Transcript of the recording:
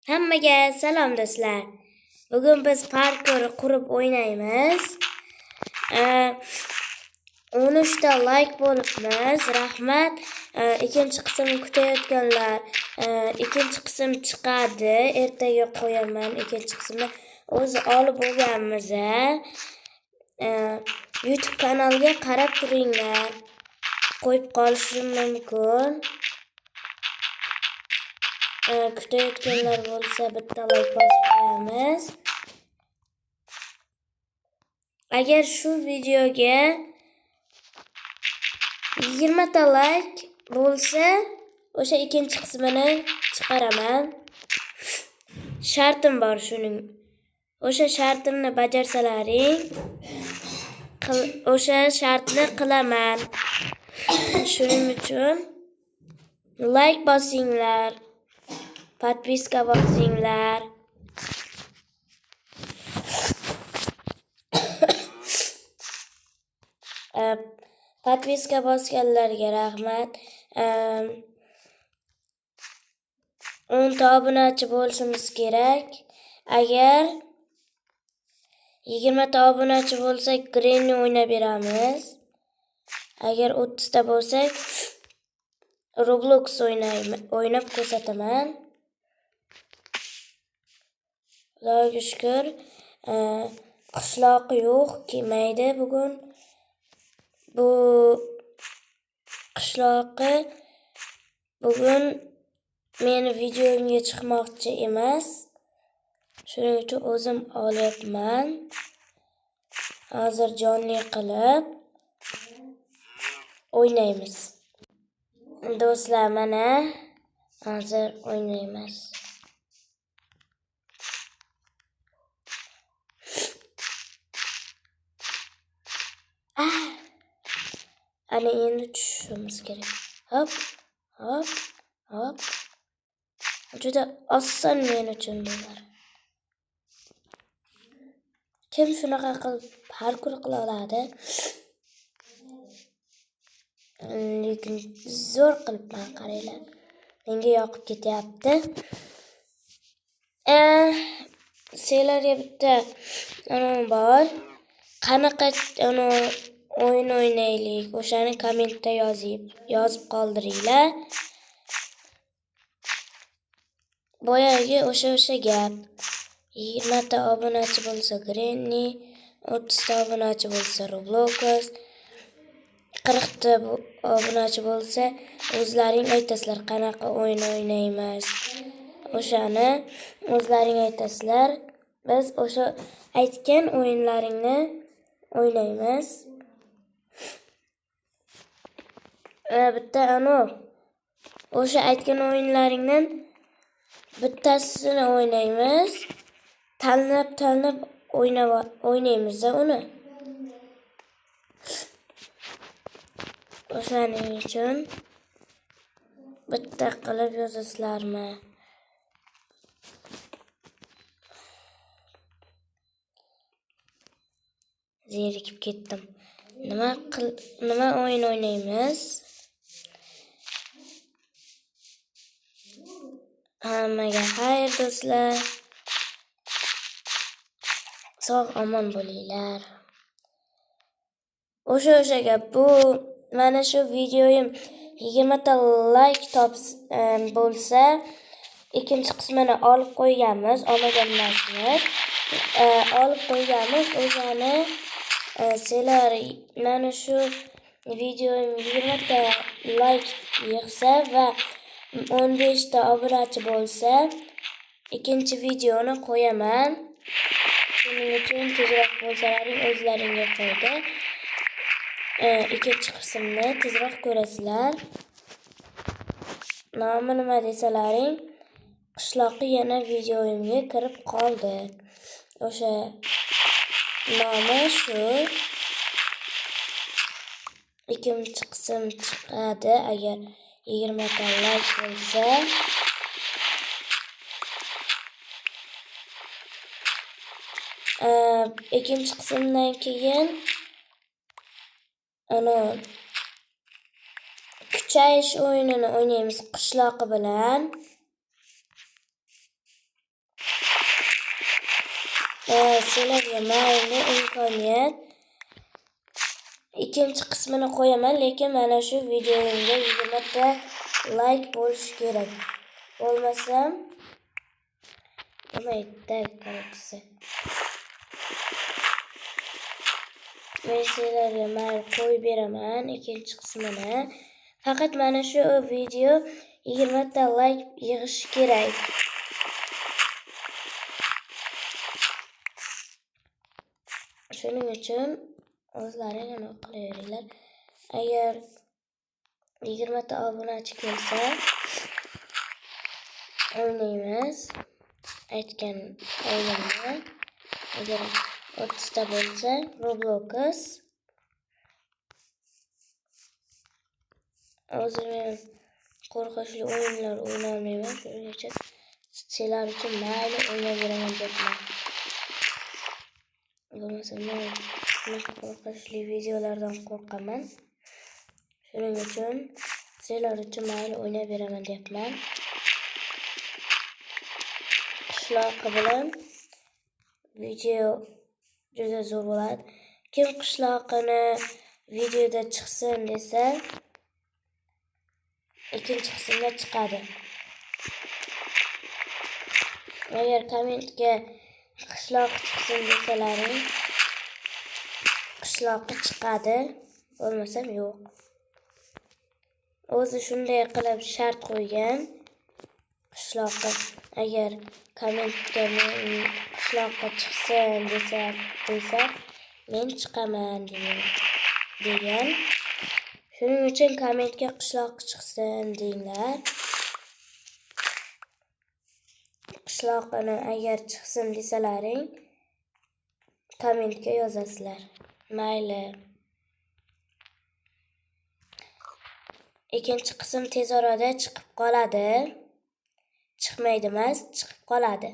Hammaga salom do'stlar. Bugun biz parkur qurib o'ynaymiz. 13 ta like bo'libmiz. Rahmat. Ikkinchi qismni kutayotganlar, ikkinchi qism chiqadi. Ertaga qo'yaman ikkinchi qismni. O'zi olib bo'lganmiz. YouTube kanalga qarab turinglar. Qo'yib qolishim mumkin. Kutayotganlar bo'lsa bitta like bosib qo'yamiz. Agar shu videoga 20 ta like bo'lsa, o'sha ikkinchi qismini chiqaraman. Shartim bor shuning. O'sha shartimni bajarsalaring, o'sha shartni qilaman. Shuning uchun like bosinglar. Podpiska bosinglar. Podpiska bosganlarga rahmat. 10 ta obunachi bo'lishimiz kerak. Agar 20 ta obunachi bo'lsak, Granny o'ynab beramiz. Agar 30 ta bo'lsak, Roblox o'ynab ko'rsataman. Xudoga shukr. Qishloq yo'q, kelmaydi bugun. Bu qishloqi bugun meni videomga chiqmoqchi emas. Shuning uchun o'zim olyapman. Hozir jonli qilib o'ynaymiz. Do'stlar, mana hozir o'ynaymiz. Ana endi tushishimiz kerak. Hop, hop, hop. Juda oson men uchun bular. Kim shunaqa qilib parkur qila oladi? Lekin zo'r qilibman, qaranglar. Menga yoqib ketyapti. Sizlarga bitta bor. Qanaqa o'yin o'ynaylik? O'shani kommentda yozib qoldiringlar. Boyagi o'sha gap. 20 ta obunachi bo'lsa Granny, 30 ta obunachi bo'lsa Roblox, 40 ta obunachi bo'lsa o'zlaring aytasizlar qanaqa o'yin o'ynaymiz. O'shani o'zlaring aytasizlar. Biz o'sha aytgan o'yinlaringni o'ynaymiz. Bitta o'sha aytgan o'yinlaringdan bittasini o'ynaymiz. Tanlab o'ynaymiz uni. O'shaning uchun bitta qilib yozasizlarmi? Zerikib ketdim. Nima o'yin o'ynaymiz? Hammaga xayr do'stlar. Sog' omon bo'linglar. O'sha gap. Bu mana shu videoyim 20 ta like bo'lsa, ikkinchi qismini olib qo'yganmiz, olmagan emasmiz. Olib qo'yganmiz. O'shani sizlar mana shu videoyim 20 ta like yig'sa va 15 ta obunachi bo'lsa, ikkinchi videoni qo'yaman. Shuning uchun tezroq bo'lsalaring o'zlaringga foyda. Ikkinchi qismni tezroq ko'rasizlar. Nomi nima desalaring, qishloqi yana videoyimga kirib qoldi. O'sha nomi shu. Ikkinchi qism chiqadi agar 20 ta like bo'lsa. Ikkinchi qismdan keyin kuchayish o'yinini o'ynaymiz qishloqi bilan. Sizlarga mayli imkoniyat ikkinchi qismini qo'yaman, lekin mana shu videomga 20 ta like bo'lishi kerak. Bo'lmasam bo'lmaydi qanaqa. Men sizlarga mayli qo'yib beraman ikkinchi qismini. Faqat mana shu video 20 ta like yig'ishi kerak. Shuning uchun o'zlaring nima qilaveringlar. Agar 20 ta obunachi kelsa, o'ynaymiz. Aytgan o'yinimni. Agar 30 ta bo'lsa, Roblox. Hozir men qo'rqinchli o'yinlar o'ynayman, shuning uchun sizlar uchun mayli o'ynayveraman deyapman. Bo'lmasa men qo'rqinchli videolardan qo'rqaman. Shuning uchun sizlar uchun mayli o'ynayveraman deyapman. Qishloqi bilan video juda zo'r bo'ladi. Kim qishloqini videoda chiqsin desa, ikkinchi qismda chiqadi. Agar kommentga qishloq chiqsin desalaring, qishloqi chiqadi, bo'lmasam yo'q. O'zi shunday qilib shart qo'ygan. Qishloqi agar kommentga qishloqqa chiqsin desa men chiqaman degan. Shuning uchun kommentga qishloqqa chiqsin denglar. Qishloqini agar chiqsin desalaring kommentga yozasizlar. Mayli. Ikkinchi qism tez orada chiqib qoladi. Chiqmaydi emas, chiqib qoladi.